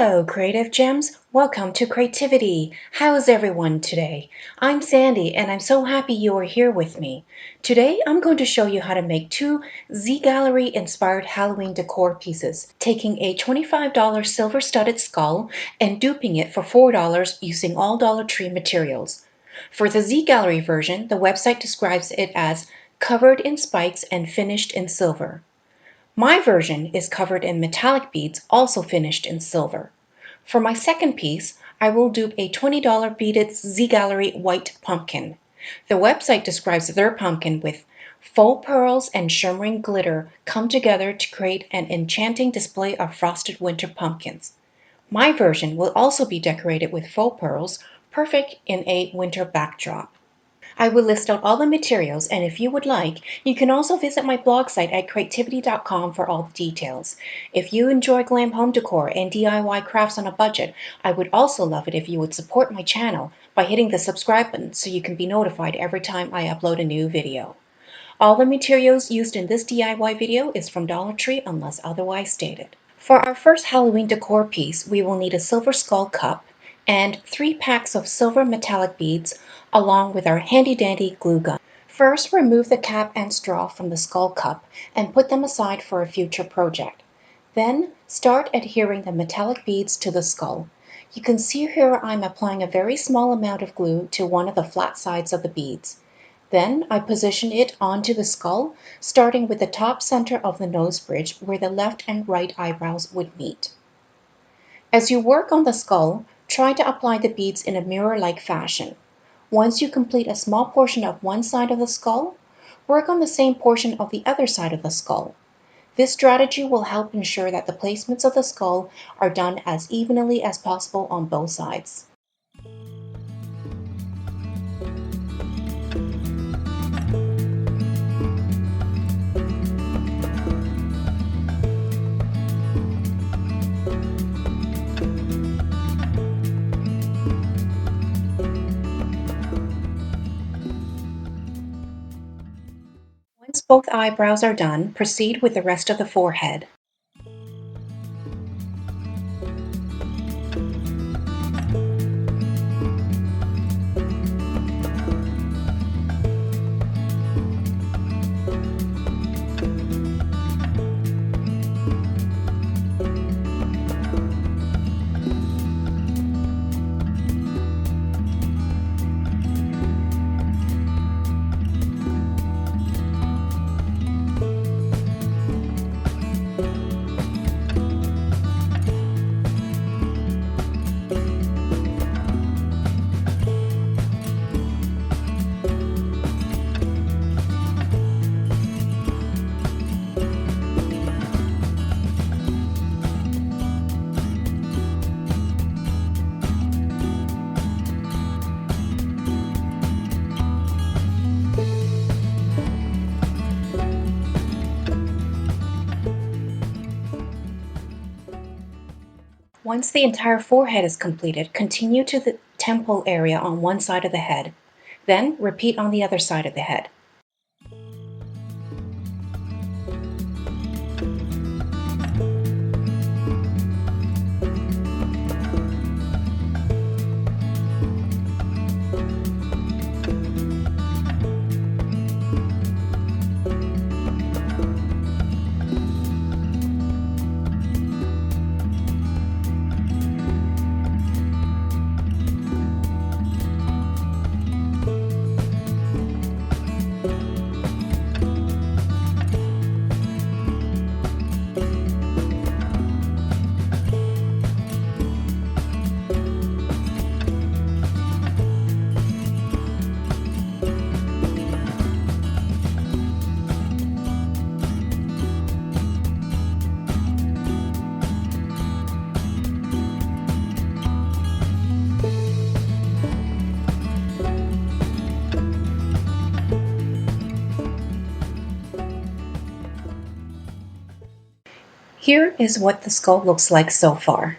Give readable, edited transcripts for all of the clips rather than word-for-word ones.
Hello, Creative Gems. Welcome to Creativity. How's everyone today? I'm Sandy and I'm so happy you are here with me. Today I'm going to show you how to make two Z-Gallery inspired Halloween decor pieces, taking a $25 silver studded skull and duping it for $4 using all Dollar Tree materials. For the Z-Gallery version, the website describes it as covered in spikes and finished in silver. My version is covered in metallic beads, also finished in silver. For my second piece, I will dupe a $20 beaded Z-Gallery white pumpkin. The website describes their pumpkin with faux pearls and shimmering glitter come together to create an enchanting display of frosted winter pumpkins. My version will also be decorated with faux pearls, perfect in a winter backdrop. I will list out all the materials, and if you would like, you can also visit my blog site at CreaTvDIY for all the details. If you enjoy glam home decor and DIY crafts on a budget, I would also love it if you would support my channel by hitting the subscribe button so you can be notified every time I upload a new video. All the materials used in this DIY video is from Dollar Tree unless otherwise stated. For our first Halloween decor piece, we will need a silver skull cup and 3 packs of silver metallic beads along with our handy-dandy glue gun. First, remove the cap and straw from the skull cup and put them aside for a future project. Then, start adhering the metallic beads to the skull. You can see here I'm applying a very small amount of glue to one of the flat sides of the beads. Then I position it onto the skull, starting with the top center of the nose bridge where the left and right eyebrows would meet. As you work on the skull, try to apply the beads in a mirror-like fashion. Once you complete a small portion of one side of the skull, work on the same portion of the other side of the skull. This strategy will help ensure that the placements of the skull are done as evenly as possible on both sides. Once both eyebrows are done, proceed with the rest of the forehead. Once the entire forehead is completed, continue to the temple area on one side of the head. Then repeat on the other side of the head. Here is what the skull looks like so far.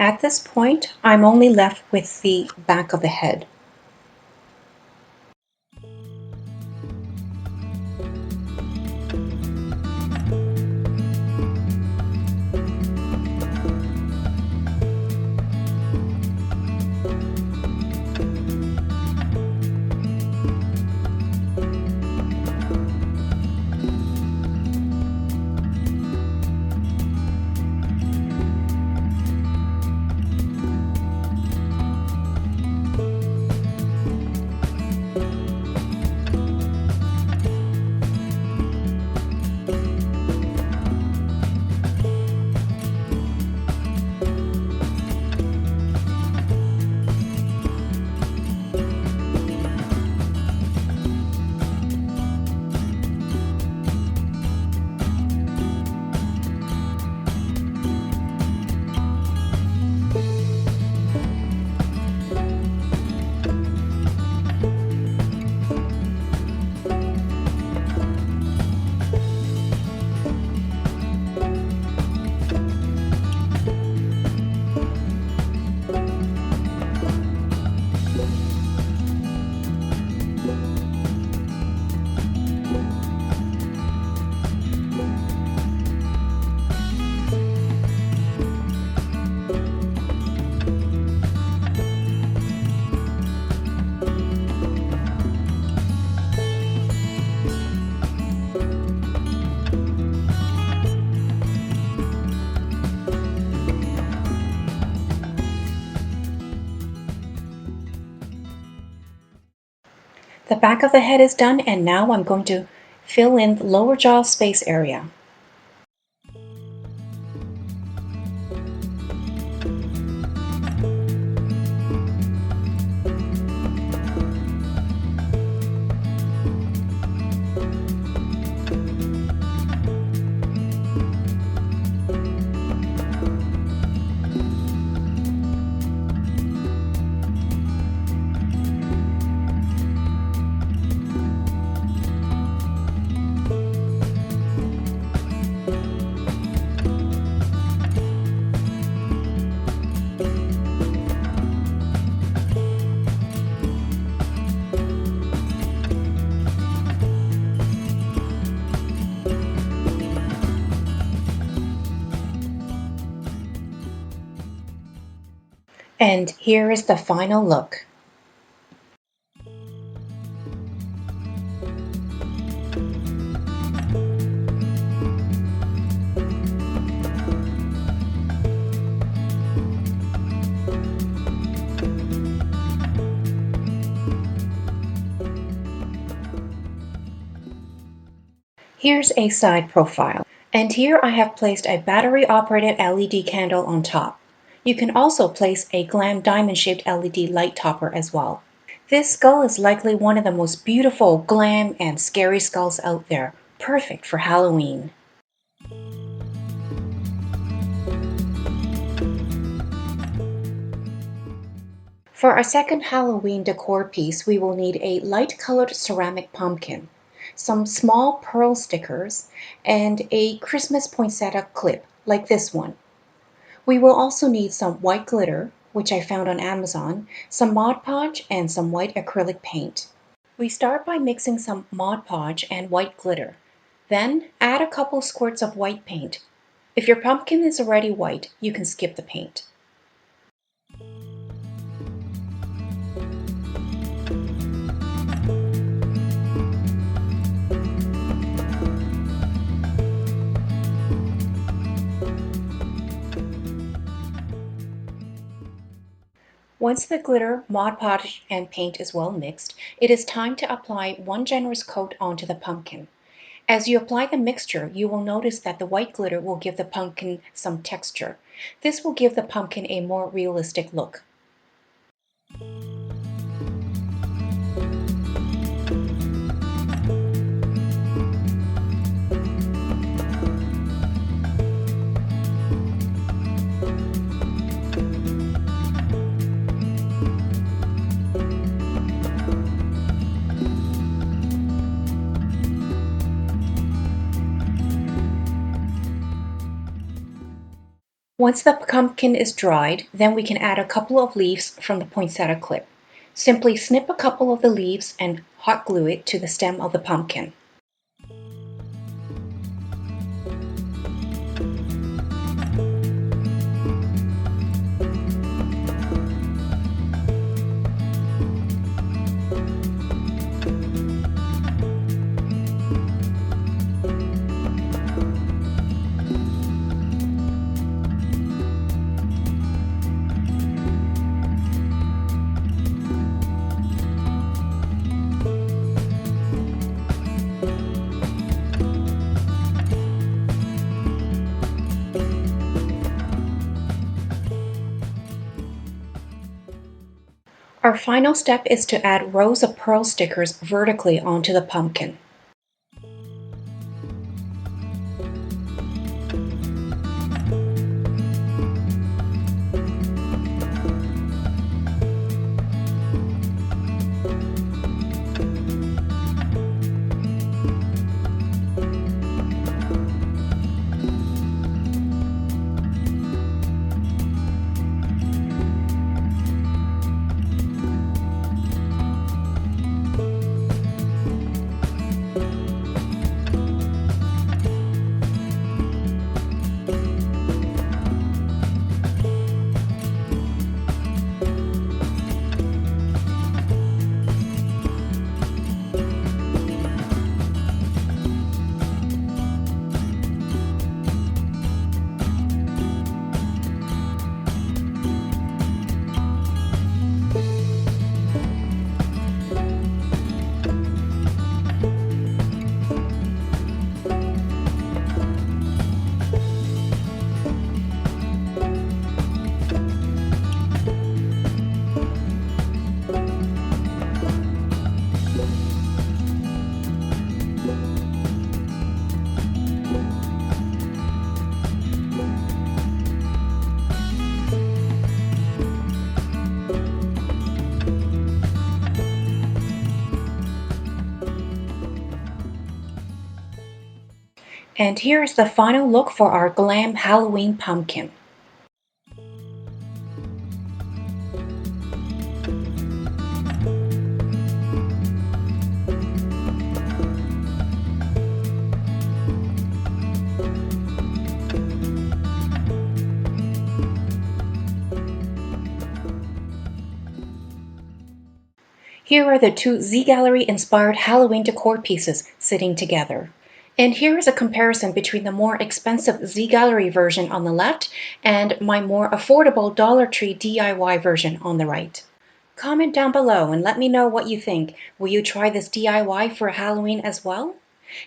At this point, I'm only left with the back of the head. The back of the head is done, and now I'm going to fill in the lower jaw space area. And here is the final look. Here's a side profile. And here I have placed a battery-operated LED candle on top. You can also place a Glam diamond-shaped LED light topper as well. This skull is likely one of the most beautiful, glam, and scary skulls out there, perfect for Halloween. For our second Halloween decor piece, we will need a light-colored ceramic pumpkin, some small pearl stickers, and a Christmas poinsettia clip like this one. We will also need some white glitter, which I found on Amazon, some Mod Podge, and some white acrylic paint. We start by mixing some Mod Podge and white glitter. Then add a couple squirts of white paint. If your pumpkin is already white, you can skip the paint. Once the glitter, Mod Podge, and paint is well mixed, it is time to apply one generous coat onto the pumpkin. As you apply the mixture, you will notice that the white glitter will give the pumpkin some texture. This will give the pumpkin a more realistic look. Once the pumpkin is dried, then we can add a couple of leaves from the poinsettia clip. Simply snip a couple of the leaves and hot glue it to the stem of the pumpkin. Our final step is to add rows of pearl stickers vertically onto the pumpkin. And here is the final look for our Glam Halloween pumpkin. Here are the two Z Gallery inspired Halloween decor pieces sitting together. And here is a comparison between the more expensive Z Gallery version on the left and my more affordable Dollar Tree DIY version on the right. Comment down below and let me know what you think. Will you try this DIY for Halloween as well?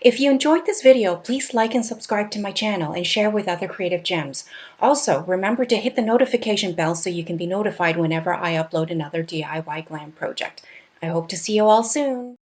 If you enjoyed this video, please like and subscribe to my channel and share with other creative gems. Also, remember to hit the notification bell so you can be notified whenever I upload another DIY glam project. I hope to see you all soon.